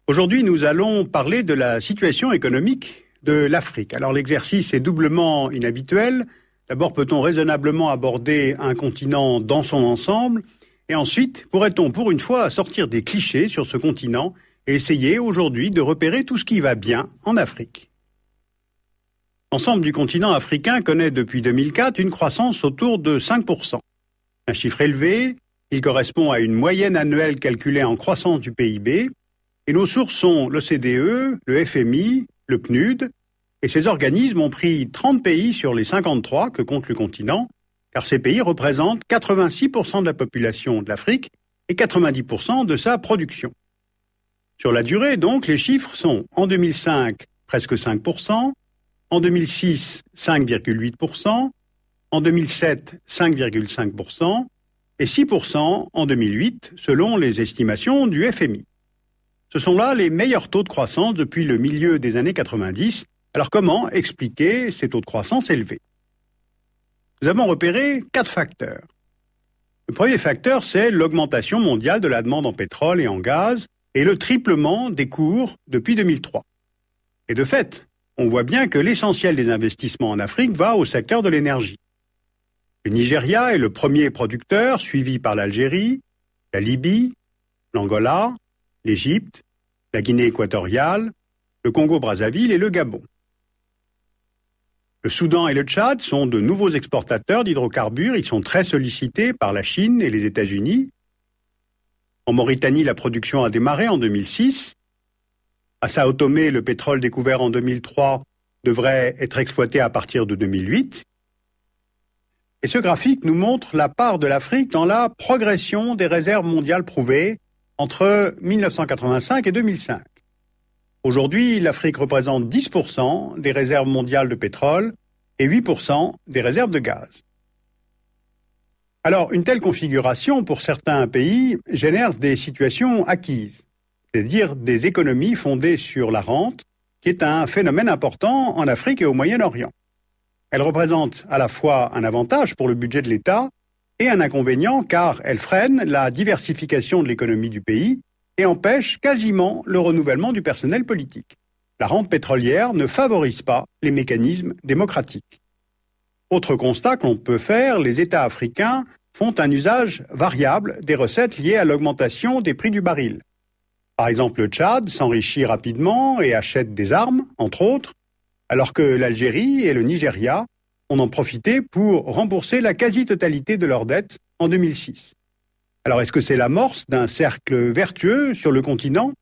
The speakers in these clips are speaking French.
Aujourd'hui, nous allons parler de la situation économique de l'Afrique. Alors l'exercice est doublement inhabituel. D'abord, peut-on raisonnablement aborder un continent dans son ensemble? Et ensuite, pourrait-on pour une fois sortir des clichés sur ce continent et essayer aujourd'hui de repérer tout ce qui va bien en Afrique? L'ensemble du continent africain connaît depuis 2004 une croissance autour de 5%. Un chiffre élevé, il correspond à une moyenne annuelle calculée en croissance du PIB. Et nos sources sont l'OCDE, le FMI, le PNUD, et ces organismes ont pris 30 pays sur les 53 que compte le continent, car ces pays représentent 86% de la population de l'Afrique et 90% de sa production. Sur la durée, donc, les chiffres sont en 2005, presque 5%, en 2006, 5,8%, en 2007, 5,5% et 6% en 2008, selon les estimations du FMI. Ce sont là les meilleurs taux de croissance depuis le milieu des années 90. Alors comment expliquer ces taux de croissance élevés? Nous avons repéré 4 facteurs. Le premier facteur, c'est l'augmentation mondiale de la demande en pétrole et en gaz et le triplement des cours depuis 2003. Et de fait, on voit bien que l'essentiel des investissements en Afrique va au secteur de l'énergie. Le Nigeria est le premier producteur, suivi par l'Algérie, la Libye, l'Angola, l'Égypte, la Guinée équatoriale, le Congo-Brazzaville et le Gabon. Le Soudan et le Tchad sont de nouveaux exportateurs d'hydrocarbures. Ils sont très sollicités par la Chine et les États-Unis. En Mauritanie, la production a démarré en 2006. À Sao Tomé, le pétrole découvert en 2003 devrait être exploité à partir de 2008. Et ce graphique nous montre la part de l'Afrique dans la progression des réserves mondiales prouvées entre 1985 et 2005. Aujourd'hui, l'Afrique représente 10% des réserves mondiales de pétrole et 8% des réserves de gaz. Alors, une telle configuration, pour certains pays, génère des situations acquises, c'est-à-dire des économies fondées sur la rente, qui est un phénomène important en Afrique et au Moyen-Orient. Elle représente à la fois un avantage pour le budget de l'État et un inconvénient car elle freine la diversification de l'économie du pays et empêche quasiment le renouvellement du personnel politique. La rente pétrolière ne favorise pas les mécanismes démocratiques. Autre constat qu'on peut faire, les États africains font un usage variable des recettes liées à l'augmentation des prix du baril. Par exemple, le Tchad s'enrichit rapidement et achète des armes, entre autres, alors que l'Algérie et le Nigeria ont en profité pour rembourser la quasi-totalité de leurs dettes en 2006. Alors, est-ce que c'est l'amorce d'un cercle vertueux sur le continent?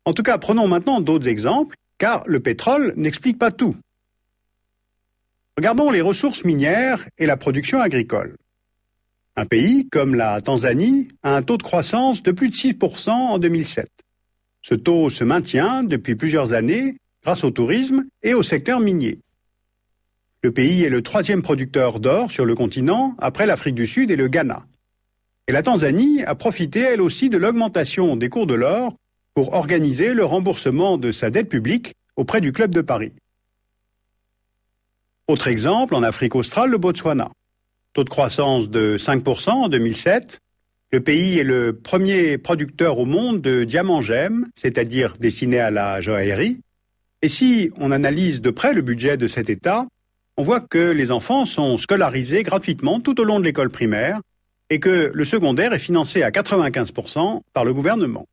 En tout cas, prenons maintenant d'autres exemples, car le pétrole n'explique pas tout. Regardons les ressources minières et la production agricole. Un pays comme la Tanzanie a un taux de croissance de plus de 6% en 2007. Ce taux se maintient depuis plusieurs années grâce au tourisme et au secteur minier. Le pays est le 3e producteur d'or sur le continent, après l'Afrique du Sud et le Ghana. Et la Tanzanie a profité, elle aussi, de l'augmentation des cours de l'or pour organiser le remboursement de sa dette publique auprès du Club de Paris. Autre exemple, en Afrique australe, le Botswana. Taux de croissance de 5% en 2007. Le pays est le premier producteur au monde de diamants gemmes, c'est-à-dire destinés à la joaillerie. Et si on analyse de près le budget de cet État, on voit que les enfants sont scolarisés gratuitement tout au long de l'école primaire et que le secondaire est financé à 95% par le gouvernement.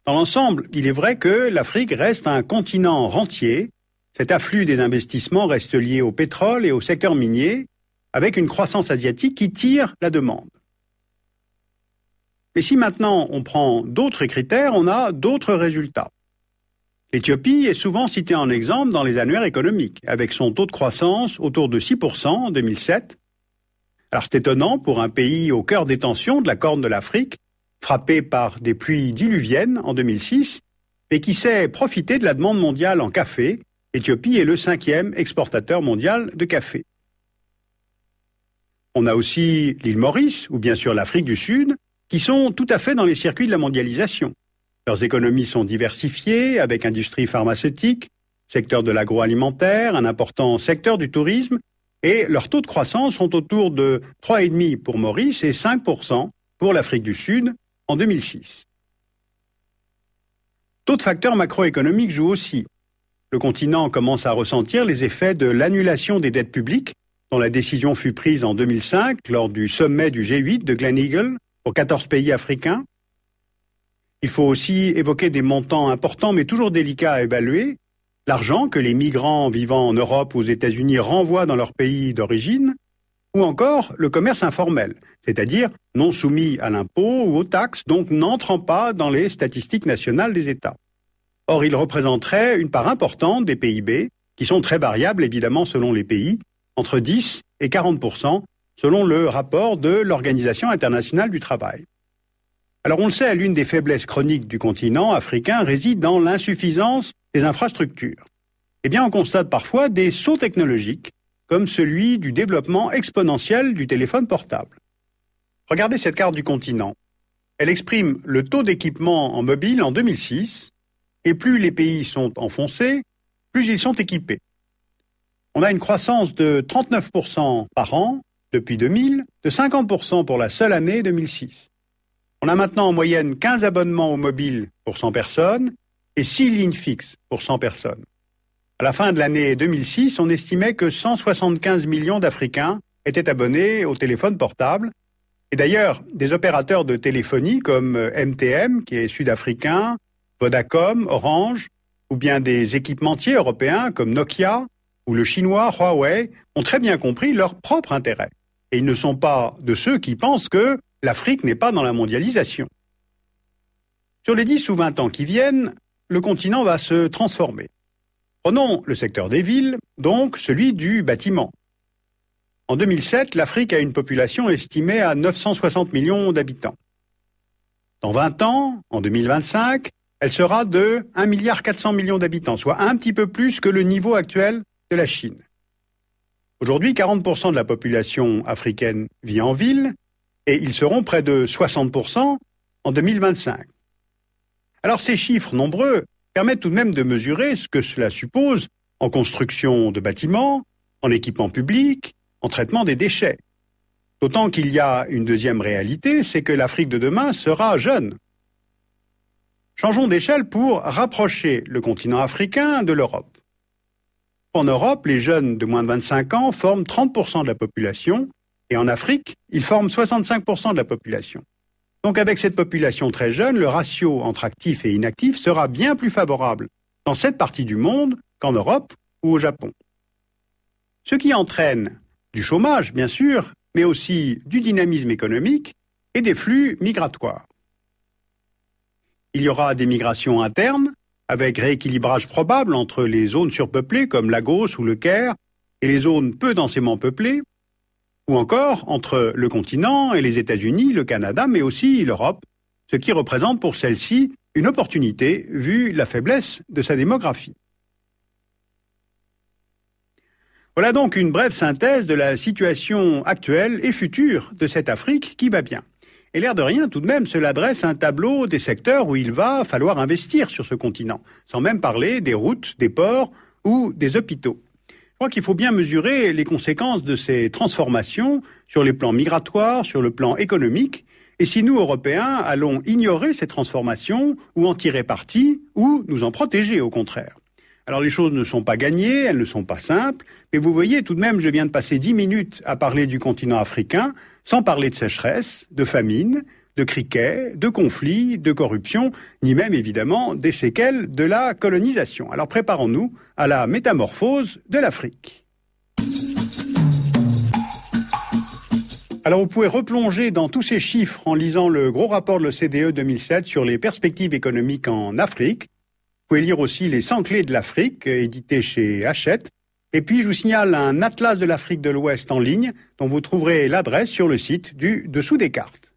Dans l'ensemble, il est vrai que l'Afrique reste un continent rentier. Cet afflux des investissements reste lié au pétrole et au secteur minier, avec une croissance asiatique qui tire la demande. Mais si maintenant on prend d'autres critères, on a d'autres résultats. L'Éthiopie est souvent citée en exemple dans les annuaires économiques, avec son taux de croissance autour de 6% en 2007. Alors c'est étonnant pour un pays au cœur des tensions de la Corne de l'Afrique, frappé par des pluies diluviennes en 2006, et qui sait profiter de la demande mondiale en café. L'Éthiopie est le 5e exportateur mondial de café. On a aussi l'île Maurice, ou bien sûr l'Afrique du Sud, qui sont tout à fait dans les circuits de la mondialisation. Leurs économies sont diversifiées, avec industrie pharmaceutique, secteur de l'agroalimentaire, un important secteur du tourisme, et leurs taux de croissance sont autour de 3,5% pour Maurice et 5% pour l'Afrique du Sud en 2006. D'autres facteurs macroéconomiques jouent aussi. Le continent commence à ressentir les effets de l'annulation des dettes publiques, dont la décision fut prise en 2005 lors du sommet du G8 de Gleneagle pour 14 pays africains. Il faut aussi évoquer des montants importants mais toujours délicats à évaluer. L'argent que les migrants vivant en Europe ou aux États-Unis renvoient dans leur pays d'origine, ou encore le commerce informel, c'est-à-dire non soumis à l'impôt ou aux taxes, donc n'entrant pas dans les statistiques nationales des États. Or, il représenterait une part importante des PIB, qui sont très variables évidemment selon les pays, entre 10 et 40%, selon le rapport de l'Organisation internationale du travail. Alors on le sait, l'une des faiblesses chroniques du continent africain réside dans l'insuffisance des infrastructures. Eh bien, on constate parfois des sauts technologiques, comme celui du développement exponentiel du téléphone portable. Regardez cette carte du continent. Elle exprime le taux d'équipement en mobile en 2006, et plus les pays sont enfoncés, plus ils sont équipés. On a une croissance de 39% par an depuis 2000, de 50% pour la seule année 2006. On a maintenant en moyenne 15 abonnements au mobile pour 100 personnes et 6 lignes fixes pour 100 personnes. À la fin de l'année 2006, on estimait que 175 millions d'Africains étaient abonnés au téléphone portable. Et d'ailleurs, des opérateurs de téléphonie comme MTN, qui est sud-africain, Vodacom, Orange, ou bien des équipementiers européens comme Nokia ou le chinois Huawei ont très bien compris leur propre intérêt. Et ils ne sont pas de ceux qui pensent que l'Afrique n'est pas dans la mondialisation. Sur les 10 ou 20 ans qui viennent, le continent va se transformer. Prenons le secteur des villes, donc celui du bâtiment. En 2007, l'Afrique a une population estimée à 960 millions d'habitants. Dans 20 ans, en 2025, elle sera de 1,4 milliard d'habitants, soit un petit peu plus que le niveau actuel de la Chine. Aujourd'hui, 40% de la population africaine vit en ville et ils seront près de 60% en 2025. Alors ces chiffres nombreux permettent tout de même de mesurer ce que cela suppose en construction de bâtiments, en équipement public, en traitement des déchets. D'autant qu'il y a une deuxième réalité, c'est que l'Afrique de demain sera jeune. Changeons d'échelle pour rapprocher le continent africain de l'Europe. En Europe, les jeunes de moins de 25 ans forment 30% de la population, et en Afrique, ils forment 65% de la population. Donc avec cette population très jeune, le ratio entre actifs et inactifs sera bien plus favorable dans cette partie du monde qu'en Europe ou au Japon. Ce qui entraîne du chômage, bien sûr, mais aussi du dynamisme économique et des flux migratoires. Il y aura des migrations internes, avec rééquilibrage probable entre les zones surpeuplées comme Lagos ou le Caire et les zones peu densément peuplées, ou encore entre le continent et les États-Unis, le Canada, mais aussi l'Europe, ce qui représente pour celle-ci une opportunité vu la faiblesse de sa démographie. Voilà donc une brève synthèse de la situation actuelle et future de cette Afrique qui va bien. Et l'air de rien, tout de même, cela dresse un tableau des secteurs où il va falloir investir sur ce continent, sans même parler des routes, des ports ou des hôpitaux. Je crois qu'il faut bien mesurer les conséquences de ces transformations sur les plans migratoires, sur le plan économique, et si nous, Européens, allons ignorer ces transformations ou en tirer parti, ou nous en protéger au contraire. Alors les choses ne sont pas gagnées, elles ne sont pas simples, mais vous voyez tout de même, je viens de passer 10 minutes à parler du continent africain, sans parler de sécheresse, de famine, de criquets, de conflits, de corruption, ni même évidemment des séquelles de la colonisation. Alors préparons-nous à la métamorphose de l'Afrique. Alors vous pouvez replonger dans tous ces chiffres en lisant le gros rapport de l'OCDE 2007 sur les perspectives économiques en Afrique. Vous pouvez lire aussi les 100 clés de l'Afrique, édité chez Hachette. Et puis, je vous signale un atlas de l'Afrique de l'Ouest en ligne, dont vous trouverez l'adresse sur le site du dessous des cartes.